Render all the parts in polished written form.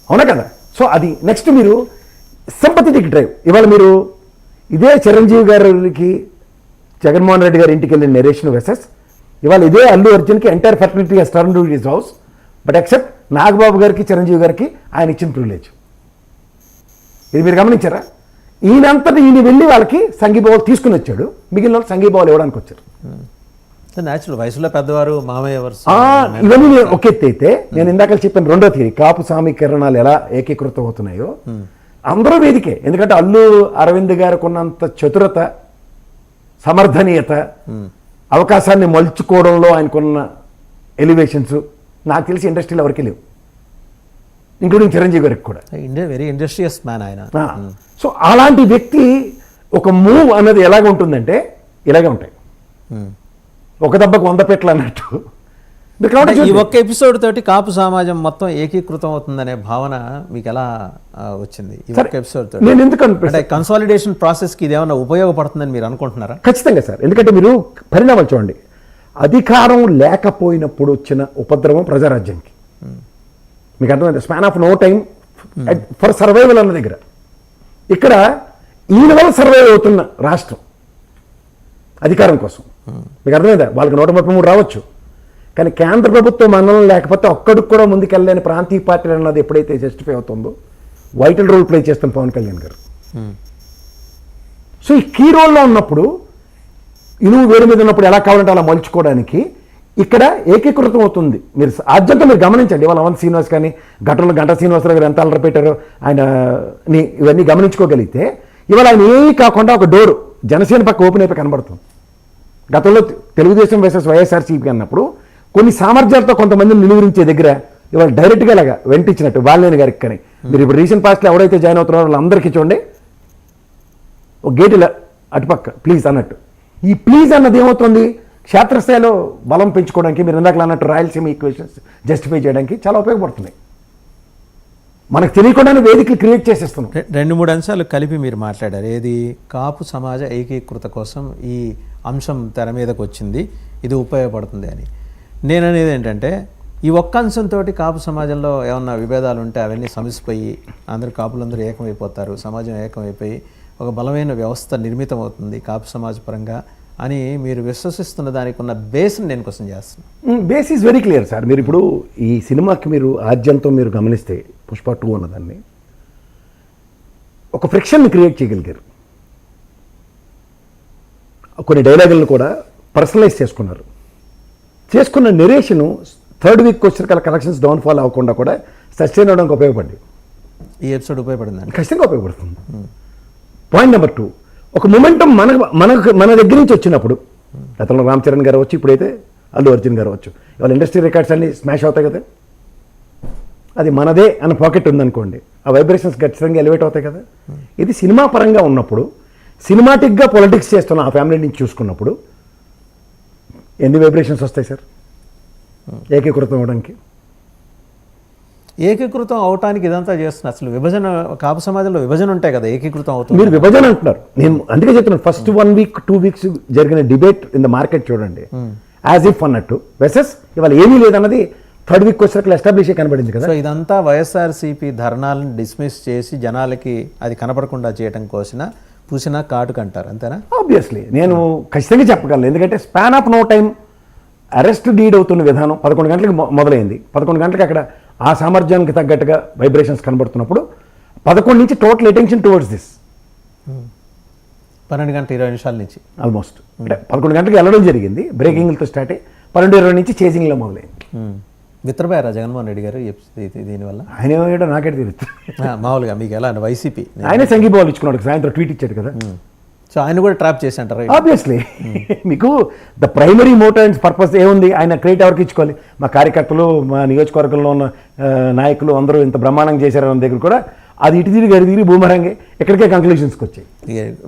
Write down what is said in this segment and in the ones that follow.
అవునా కదా? సో అది నెక్స్ట్ మీరు సింపథెటిక్ డ్రైవ్. ఇవాళ మీరు ఇదే చిరంజీవి గారికి జగన్మోహన్ రెడ్డి గారి ఇంటికి వెళ్ళిన నెరేషన్ వెసెస్ ఇవాళ ఇదే అల్లు అర్జున్కి entire fertility Hess turn to his house, but except Nagababu గారికి చిరంజీవి గారికి ఆయన ఇచ్చిన ప్రివిలేజ్. ఇది మీరు గమనించారా? ఈయనంతటి ఈయన వెళ్ళి వాళ్ళకి సంఘీభావాలు తీసుకుని వచ్చాడు, మిగిలిన వాళ్ళు సంఘీభావాలు ఇవ్వడానికి వచ్చారు. న్యాచురల్ వయసులో పెద్దవారు మామయ్య ఇవన్నీ నేను ఒక ఎత్తి అయితే నేను ఇందాక చెప్పిన రెండో థియరీ కాపు సమీకరణాలు ఎలా ఏకీకృతం అవుతున్నాయో అందరూ వేదికే. ఎందుకంటే అల్లు అరవింద్ గారికి ఉన్నంత చతురత, సమర్థనీయత, అవకాశాన్ని మలుచుకోవడంలో ఆయనకున్న ఎలివేషన్స్ నాకు తెలిసి ఇండస్ట్రీలో ఎవరికి లేవు, ఇంక్లూడింగ్ చిరంజీవి గారికి కూడా. వెరీ ఇండస్ట్రియస్ మ్యాన్ ఆయన. సో అలాంటి వ్యక్తి ఒక మూవ్ అన్నది ఎలాగ ఉంటుందంటే ఇలాగే ఉంటాయి, ఒక దెబ్బకు 100 పెట్లు అన్నట్టు. ఈ ఒక్క ఎపిసోడ్ తోటి కాపు సమాజం మొత్తం ఏకీకృతం అవుతుందనే భావన మీకు ఎలా వచ్చింది? ఈ ఒక్క ఎపిసోడ్ తోటి నేను ఎందుకంటే కన్సాలిడేషన్ ప్రాసెస్ కి ఇది ఏమైనా ఉపయోగపడుతుందని మీరు అనుకుంటున్నారా? ఖచ్చితంగా సార్. ఎందుకంటే మీరు పరిణామాలు చూడండి, అధికారం లేకపోయినప్పుడు వచ్చిన ఉపద్రవం ప్రజారాజ్యానికి మీకు అర్థమైంది. Span of no time for survival అన్న దగ్గర ఇక్కడ ఈయన వల్ల సర్వైవ్ అవుతున్న రాష్ట్రం అధికారం కోసం మీకు అర్థమైందా? వాళ్ళకి 133 రావచ్చు, కానీ కేంద్ర ప్రభుత్వం మండలం లేకపోతే ఒక్కడికి కూడా ముందుకెళ్ళలేని ప్రాంతీయ పార్టీలు అన్నది ఎప్పుడైతే జస్టిఫై అవుతుందో వైటల్ రోల్ ప్లే చేస్తాం పవన్ కళ్యాణ్ గారు. సో ఈ కీ రోల్లో ఉన్నప్పుడు ఇనుము వేరు మీద ఉన్నప్పుడు ఎలా కావాలంటే అలా మలుచుకోవడానికి ఇక్కడ ఏకీకృతం అవుతుంది. మీరు ఆద్యంతో మీరు గమనించండి, ఇవాళ అవంత్ శ్రీనివాస్ కానీ గంట శ్రీనివాసరావు గారు ఎంత అల్లరి పెట్టారో ఆయన ఇవన్నీ గమనించుకోగలిగితే ఇవాళ ఆయన ఏమీ కాకుండా ఒక డోరు జనసేన పక్క ఓపెన్ అయిపోయి కనబడుతుంది. గతంలో తెలుగుదేశం వర్సెస్ వైఎస్ఆర్సీపీ అన్నప్పుడు కొన్ని సామర్థ్యాలతో కొంతమందిని నిలువరించే దగ్గర ఇవాళ డైరెక్ట్గా ఇలాగా వెంటిచ్చినట్టు బాలినేని గారికి కానీ మీరు ఇప్పుడు రీసెంట్ పాస్ట్లో ఎవరైతే జాయిన్ అవుతున్నారో వాళ్ళందరికీ చూడండి ఒక గేట్ ఇలా అటుపక్క ప్లీజ్ అన్నట్టు. ఈ ప్లీజ్ అన్నది ఏమవుతుంది, క్షేత్రస్థాయిలో బలం పెంచుకోవడానికి మీరు ఇందాక అన్నట్టు రాయలసీమ ఈక్వేషన్స్ జస్టిఫై చేయడానికి చాలా ఉపయోగపడుతున్నాయి. మనకు తెలియకుండానే వేదికలు క్రియేట్ చేసేస్తున్నాం. 2-3 అంశాలు కలిపి మీరు మాట్లాడారు. ఏది కాపు సమాజ ఏకీకృత కోసం ఈ అంశం తెర మీదకి వచ్చింది, ఇది ఉపయోగపడుతుంది అని. నేను అనేది ఏంటంటే ఈ ఒక్క అంశంతో కాపు సమాజంలో ఏమన్నా విభేదాలు ఉంటే అవన్నీ సమసిపోయి కాపులందరూ ఏకమైపోతారు, సమాజం ఏకమైపోయి ఒక బలమైన వ్యవస్థ నిర్మితం అవుతుంది కాపు సమాజ పరంగా అని మీరు విశ్వసిస్తున్న దానికి ఉన్న బేస్ని నేను క్వశ్చన్ చేస్తున్నాను. Base is very clear sir. మీరు ఇప్పుడు ఈ సినిమాకి మీరు ఆద్యంతో మీరు గమనిస్తే పుష్ప 2 అన్నదాన్ని ఒక ఫ్రిక్షన్ని క్రియేట్ చేయగలిగారు. కొన్ని డైలాగులను కూడా పర్సనలైజ్ చేసుకున్న నెరేషను 3rd వీక్ వచ్చేసరికి కలెక్షన్స్ డౌన్ఫాల్ అవ్వకుండా కూడా సస్టైన్ అవడానికి ఉపయోగపడింది. ఈ ఎపిసోడ్ ఉపయోగపడింది, ఖచ్చితంగా ఉపయోగపడుతుంది. పాయింట్ నెంబర్ 2, ఒక మొమెంటం మన దగ్గర నుంచి వచ్చినప్పుడు గతంలో రామ్ చరణ్ గారు వచ్చి ఇప్పుడైతే అల్లు అర్జున్ గారు వచ్చు, ఇవాళ ఇండస్ట్రీ రికార్డ్స్ అన్ని స్మాష్ అవుతాయి కదా, అది మనదే అన్న పాకెట్ ఉందనుకోండి, ఆ వైబ్రేషన్స్ ఖచ్చితంగా ఎలివేట్ అవుతాయి కదా. ఇది సినిమా పరంగా ఉన్నప్పుడు సినిమాటిక్గా పొలిటిక్స్ చేస్తున్న ఆ ఫ్యామిలీ నుంచి చూసుకున్నప్పుడు ఎన్ని వైబ్రేషన్స్ వస్తాయి సార్ ఏకీకృతం అవడానికి? ఏకీకృతం అవటానికి ఇదంతా చేస్తున్నారు. అసలు విభజన కాపు సమాజంలో విభజన ఉంటాయి కదా, ఏకీకృతం అవుతుంది. మీరు విభజన అంటున్నారు, నేను అందుకే చెప్తున్నాను. ఫస్ట్ 1 వీక్ 2 వీక్స్ జరిగిన డిబేట్ ఇన్ ద మార్కెట్ చూడండి, యాజ్ ఇఫ్ అన్నట్టు వెసెస్ ఇవాళ ఏమీ లేదన్నది 3rd వీక్ వచ్చేసరికి ఎస్టాబ్లిష్ కనబడింది కదా. సో ఇదంతా వైఎస్ఆర్సీపీ ధర్నాలను డిస్మిస్ చేసి జనాలకి అది కనపడకుండా చేయడం కోసిన పూసినా కాటుకు అంటారు, అంతేనా? ఆబ్వియస్లీ నేను ఖచ్చితంగా చెప్పగలను. ఎందుకంటే span of no time arrested అవుతున్న విధానం 11 గంటలకు మొదలైంది. 11 గంటలకు అక్కడ ఆ సామర్థ్యానికి తగ్గట్టుగా వైబ్రేషన్స్ కనబడుతున్నప్పుడు 11 నుంచి టోటల్ అటెన్షన్ టువర్డ్స్ దిస్ 12:20 నుంచి ఆల్మోస్ట్ అంటే 11 గంటలకు వెళ్ళడం జరిగింది, బ్రేకింగ్లతో స్టార్ట్ అయ్యి 12:20 నుంచి చేజింగ్లో మొదలైంది. విత్రపోయారా జగన్మోహన్ రెడ్డి గారు దీనివల్ల? ఆయన ఏమో నాకే తెలుసు. మామూలుగా మీకు ఎలా వైసీపీ ఆయనే సంఘీభావాలు ఇచ్చుకున్నాడు, సాయంత్రం ట్వీట్ ఇచ్చాడు కదా. సో ఆయన కూడా ట్రాప్ చేసి అంటారు. ఆబ్వియస్లీ మీకు the primary motive and purpose ఏముంది, ఆయన క్రెడిట్ ఎవరికి ఇచ్చుకోవాలి? మా కార్యకర్తలు, మా నియోజకవర్గంలో ఉన్న నాయకులు అందరూ ఇంత బ్రహ్మాండంగా చేశారన్న దగ్గర కూడా అది ఇటు తిరిగి భూమరంగే ఎక్కడికే కంక్లూషన్స్కి వచ్చాయి.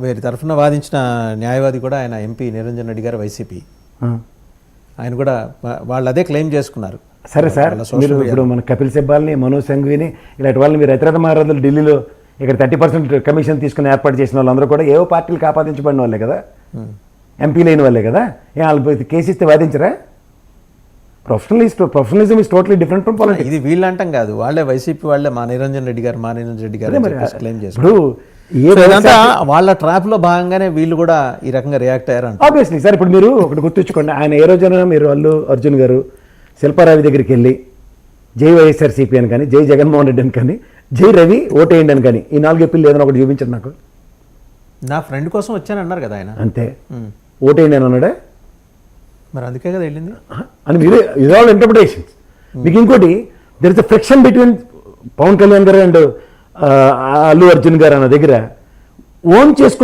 వీరి తరఫున వాదించిన న్యాయవాది కూడా ఆయన ఎంపీ నిరంజన్ రెడ్డి గారు వైసీపీ, ఆయన కూడా వాళ్ళు అదే క్లెయిమ్ చేసుకున్నారు. సరే సార్, మీరు ఇప్పుడు మన కపిల్ సిబ్బాల్ని, మనోజ్ సంఘవిని ఇలాంటి వాళ్ళని మీరు ఇతరత మహారాజులు ఢిల్లీలో ఇక్కడ 30% కమిషన్ తీసుకుని ఏర్పాటు చేసిన వాళ్ళందరూ కూడా ఏవో పార్టీలకు ఆపాదించబడిన వాళ్ళే కదా, ఎంపీ లేని వాళ్ళే కదా. వాళ్ళు కేసు ఇస్తే వాదించరా? Professionalism is totally different from politics. ఇది వీళ్ళు అంటాం కాదు, వాళ్ళే వైసీపీ వాళ్ళే మా నిరంజన్ రెడ్డి గారు క్లెయిమ్ చేస్తారు. ఇప్పుడు ఇదంతా వాళ్ళ ట్రాప్ లో భాగంగానే వీళ్ళు కూడా ఈ రకంగా రియాక్ట్ అయ్యారు. ఆబ్వియస్లీ సార్, ఇప్పుడు మీరు ఒకటి గుర్తుంచుకోండి, ఆయన ఏ రోజైనా మీరు అల్లు అర్జున్ గారు శిల్పారావి దగ్గరికి వెళ్ళి జై వైఎస్ఆర్సీపీ అని కానీ, జై జగన్మోహన్ రెడ్డి అని కానీ, జై రవి ఓటేయండి అని కానీ, ఈ 4 ఏప్రిల్ ఏదైనా ఒకటి చూపించండి నాకు. నా ఫ్రెండ్ కోసం వచ్చాను అన్నారు కదా ఆయన. అంతే, ఓటేయండి అని అన్నాడే, మరి అందుకే కదా వెళ్ళింది అని మీరే ఇది ఆల్ ఇంటర్ప్రిటేషన్స్. మీకు ఇంకోటి, there is a friction between Pawan Kalyan garu and Allu Arjun గారు అన్న దగ్గర ఓన్ చేసుకున్న